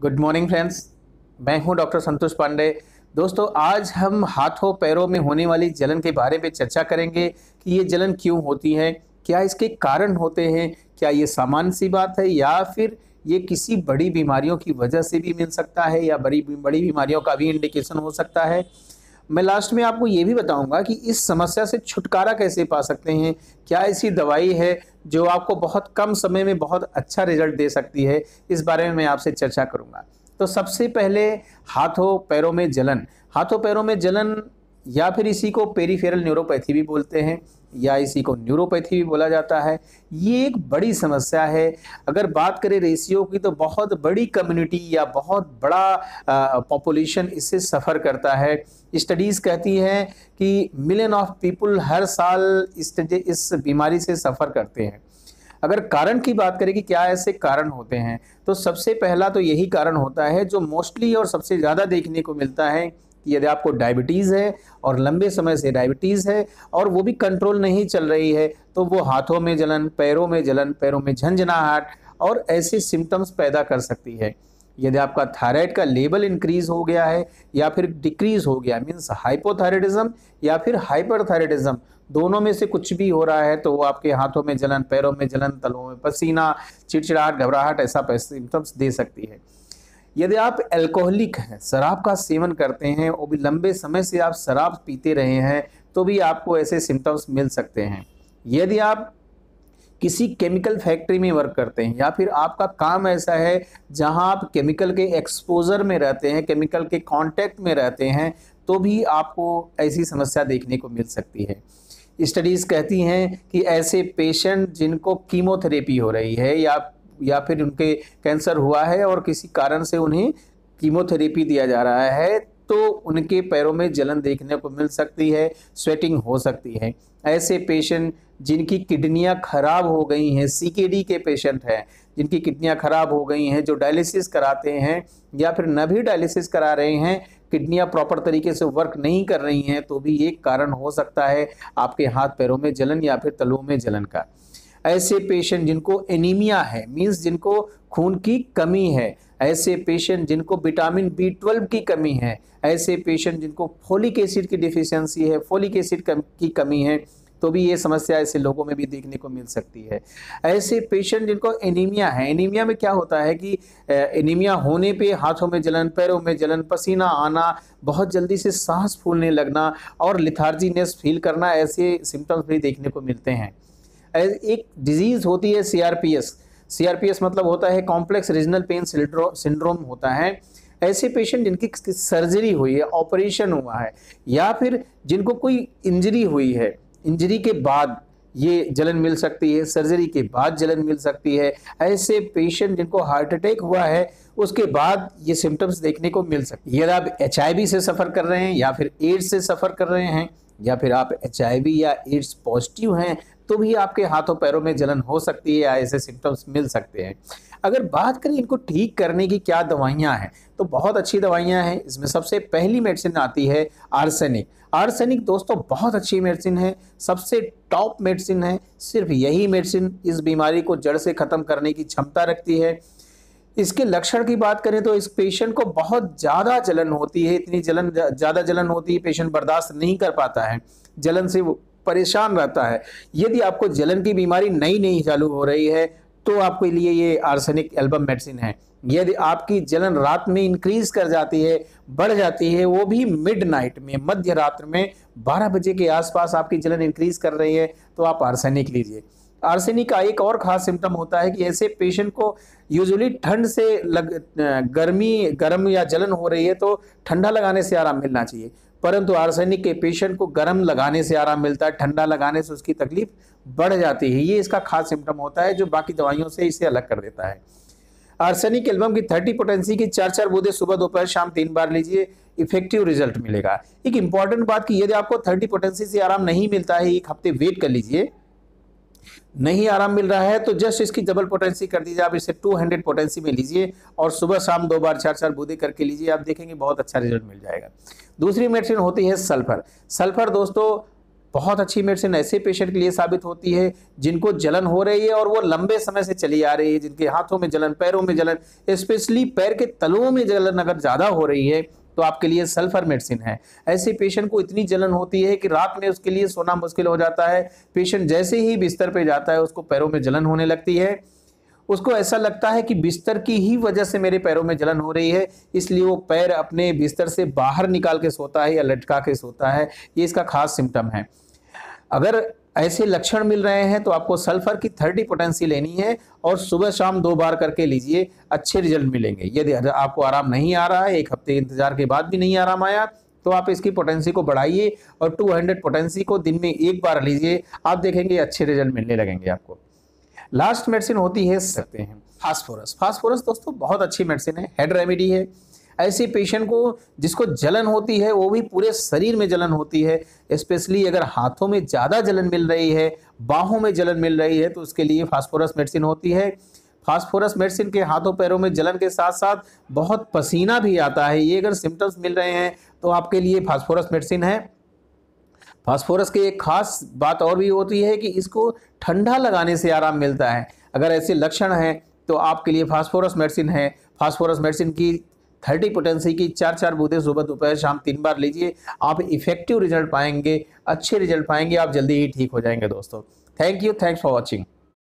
Good morning friends. मैं हूं doctor Santosh Pandey. दोस्तों, आज हम हाथों पैरों में होने वाली जलन के बारे में चर्चा करेंगे कि ये जलन क्यों होती है, क्या इसके कारण होते हैं, क्या ये सामान्य सी बात है या फिर ये किसी बड़ी बीमारियों की वजह से भी मिल सकता है या बड़ी बड़ी बीमारियों का भी इंडिकेशन हो सकता है। मैं लास्ट में आपको ये भी बताऊंगा कि इस समस्या से छुटकारा कैसे पा सकते हैं, क्या ऐसी दवाई है जो आपको बहुत कम समय में बहुत अच्छा रिजल्ट दे सकती है। इस बारे में मैं आपसे चर्चा करूंगा। तो सबसे पहले हाथों पैरों में जलन। हाथों पैरों में जलन या फिर इसी को पेरिफेरल न्यूरोपैथी भी बोलते हैं या इसी को न्यूरोपैथी भी बोला जाता है। ये एक बड़ी समस्या है। अगर बात करें रेशियो की तो बहुत बड़ी कम्युनिटी या बहुत बड़ा पॉपुलेशन इससे सफ़र करता है। स्टडीज़ कहती हैं कि मिलियन ऑफ पीपल हर साल इस बीमारी से सफ़र करते हैं। अगर कारण की बात करें कि क्या ऐसे कारण होते हैं, तो सबसे पहला तो यही कारण होता है जो मोस्टली और सबसे ज़्यादा देखने को मिलता है कि यदि आपको डायबिटीज़ है और लंबे समय से डायबिटीज़ है और वो भी कंट्रोल नहीं चल रही है, तो वो हाथों में जलन, पैरों में झंझनाहट और ऐसे सिम्टम्स पैदा कर सकती है। यदि आपका थायराइड का लेवल इंक्रीज हो गया है या फिर डिक्रीज हो गया, मीन्स हाइपोथायराइडिज्म या फिर हाइपरथायराइडिज्म, दोनों में से कुछ भी हो रहा है, तो वो आपके हाथों में जलन, पैरों में जलन, तलवों में पसीना, चिड़चिड़ाहट, घबराहट ऐसा सिम्टम्स दे सकती है। यदि आप अल्कोहलिक हैं, शराब का सेवन करते हैं, वो भी लंबे समय से आप शराब पीते रहे हैं, तो भी आपको ऐसे सिम्टम्स मिल सकते हैं। यदि आप किसी केमिकल फैक्ट्री में वर्क करते हैं या फिर आपका काम ऐसा है जहां आप केमिकल के एक्सपोजर में रहते हैं, केमिकल के कांटेक्ट में रहते हैं, तो भी आपको ऐसी समस्या देखने को मिल सकती है। स्टडीज़ कहती हैं कि ऐसे पेशेंट जिनको कीमोथेरेपी हो रही है या फिर उनके कैंसर हुआ है और किसी कारण से उन्हें कीमोथेरेपी दिया जा रहा है, तो उनके पैरों में जलन देखने को मिल सकती है, स्वेटिंग हो सकती है। ऐसे पेशेंट जिनकी किडनियां खराब हो गई हैं, सीकेडी के पेशेंट हैं जिनकी किडनियां खराब हो गई हैं, जो डायलिसिस कराते हैं या फिर न भी डायलिसिस करा रहे हैं, किडनियां प्रॉपर तरीके से वर्क नहीं कर रही हैं, तो भी एक कारण हो सकता है आपके हाथ पैरों में जलन या फिर तलवों में जलन का। ऐसे पेशेंट जिनको एनीमिया है, मीन्स जिनको खून की कमी है, ऐसे पेशेंट जिनको विटामिन B12 की कमी है, ऐसे पेशेंट जिनको फोलिक एसिड की डिफिशियंसी है, फोलिक एसिड की कमी है, तो भी ये समस्या ऐसे लोगों में भी देखने को मिल सकती है। ऐसे पेशेंट जिनको एनीमिया है, एनीमिया में क्या होता है कि एनीमिया होने पे हाथों में जलन, पैरों में जलन, पसीना आना, बहुत जल्दी से सांस फूलने लगना और लिथार्जीनेस फील करना, ऐसे सिम्टम्स भी देखने को मिलते हैं। एक डिजीज़ होती है सीआरपीएस मतलब होता है कॉम्प्लेक्स रीजनल पेन सिंड्रोम होता है। ऐसे पेशेंट जिनकी सर्जरी हुई है, ऑपरेशन हुआ है या फिर जिनको कोई इंजरी हुई है, इंजरी के बाद ये जलन मिल सकती है, सर्जरी के बाद जलन मिल सकती है। ऐसे पेशेंट जिनको हार्ट अटैक हुआ है उसके बाद ये सिम्टम्स देखने को मिल सकते हैं। यदि आप HIV से सफ़र कर रहे हैं या फिर एड्स से सफ़र कर रहे हैं या फिर आप HIV या एड्स पॉजिटिव हैं, तो भी आपके हाथों पैरों में जलन हो सकती है या ऐसे सिम्टम्स मिल सकते हैं। अगर बात करें इनको ठीक करने की क्या दवाइयाँ हैं, तो बहुत अच्छी दवाइयाँ हैं। इसमें सबसे पहली मेडिसिन आती है आर्सेनिक। आर्सेनिक दोस्तों बहुत अच्छी मेडिसिन है, सबसे टॉप मेडिसिन है। सिर्फ यही मेडिसिन इस बीमारी को जड़ से ख़त्म करने की क्षमता रखती है। इसके लक्षण की बात करें तो इस पेशेंट को बहुत ज़्यादा जलन होती है, इतनी ज़्यादा जलन होती है पेशेंट बर्दाश्त नहीं कर पाता है, जलन से वो परेशान रहता है। यदि आपको जलन की बीमारी नई चालू हो रही है तो आपके लिए ये आर्सेनिक एल्बम मेडिसिन है। यदि आपकी जलन रात में इंक्रीज कर जाती है, बढ़ जाती है, वो भी मिडनाइट में, मध्य रात्र में 12 बजे के आसपास आपकी जलन इंक्रीज कर रही है, तो आप आर्सेनिक लीजिए। आर्सेनिक का एक और खास सिम्टम होता है कि ऐसे पेशेंट को यूजुअली ठंड से गर्म या जलन हो रही है तो ठंडा लगाने से आराम मिलना चाहिए, परंतु आर्सेनिक के पेशेंट को गर्म लगाने से आराम मिलता है, ठंडा लगाने से उसकी तकलीफ बढ़ जाती है। ये इसका खास सिम्टम होता है जो बाकी दवाइयों से इसे अलग कर देता है। आर्सेनिक एल्बम की 30 पोटेंसी की 4 बूंदें सुबह दोपहर शाम 3 बार लीजिए, इफेक्टिव रिजल्ट मिलेगा। एक इंपॉर्टेंट बात कि यदि आपको 30 पोटेंसी से आराम नहीं मिलता है, 1 हफ्ते वेट कर लीजिए। नहीं आराम मिल रहा है तो जस्ट इसकी डबल पोटेंसी कर दीजिए, आप इसे 200 पोटेंसी में लीजिए और सुबह शाम 2 बार 4 बूंदे करके लीजिए, आप देखेंगे बहुत अच्छा रिजल्ट मिल जाएगा। दूसरी मेडिसिन होती है सल्फर। सल्फर दोस्तों बहुत अच्छी मेडिसिन ऐसे पेशेंट के लिए साबित होती है जिनको जलन हो रही है और वो लंबे समय से चली आ रही है, जिनके हाथों में जलन, पैरों में जलन, स्पेशली पैर के तलुओं में जलन अगर ज़्यादा हो रही है तो आपके लिए सल्फर मेडिसिन है। ऐसे पेशेंट को इतनी जलन होती है कि रात में उसके लिए सोना मुश्किल हो जाता है। पेशेंट जैसे ही बिस्तर पे जाता है उसको पैरों में जलन होने लगती है, उसको ऐसा लगता है कि बिस्तर की ही वजह से मेरे पैरों में जलन हो रही है, इसलिए वो पैर अपने बिस्तर से बाहर निकाल के सोता है या लटका के सोता है। ये इसका खास सिम्टम है। अगर ऐसे लक्षण मिल रहे हैं तो आपको सल्फर की 30 पोटेंसी लेनी है और सुबह शाम 2 बार करके लीजिए, अच्छे रिजल्ट मिलेंगे। यदि आपको आराम नहीं आ रहा है, 1 हफ्ते इंतजार के बाद भी नहीं आराम आया, तो आप इसकी पोटेंसी को बढ़ाइए और 200 पोटेंसी को दिन में 1 बार लीजिए, आप देखेंगे अच्छे रिजल्ट मिलने लगेंगे आपको। लास्ट मेडिसिन होती है सकते हैं फास्फोरस। फास्फोरस दोस्तों बहुत अच्छी मेडिसिन है, हेड रेमेडी है। ऐसे पेशेंट को जिसको जलन होती है, वो भी पूरे शरीर में जलन होती है, स्पेशली अगर हाथों में ज़्यादा जलन मिल रही है, बाहों में जलन मिल रही है, तो उसके लिए फास्फोरस मेडिसिन होती है। फास्फोरस मेडिसिन के हाथों पैरों में जलन के साथ साथ बहुत पसीना भी आता है, ये अगर सिम्टम्स मिल रहे हैं तो आपके लिए फास्फोरस मेडिसिन है। फास्फोरस की एक खास बात और भी होती है कि इसको ठंडा लगाने से आराम मिलता है। अगर ऐसे लक्षण हैं तो आपके लिए फास्फोरस मेडिसिन है। फास्फोरस मेडिसिन की 30 पोटेंसी की 4-4 बूंदें सुबह दोपहर शाम 3 बार लीजिए, आप इफेक्टिव रिजल्ट पाएंगे, अच्छे रिजल्ट पाएंगे, आप जल्दी ही ठीक हो जाएंगे दोस्तों। Thank you, thanks for watching.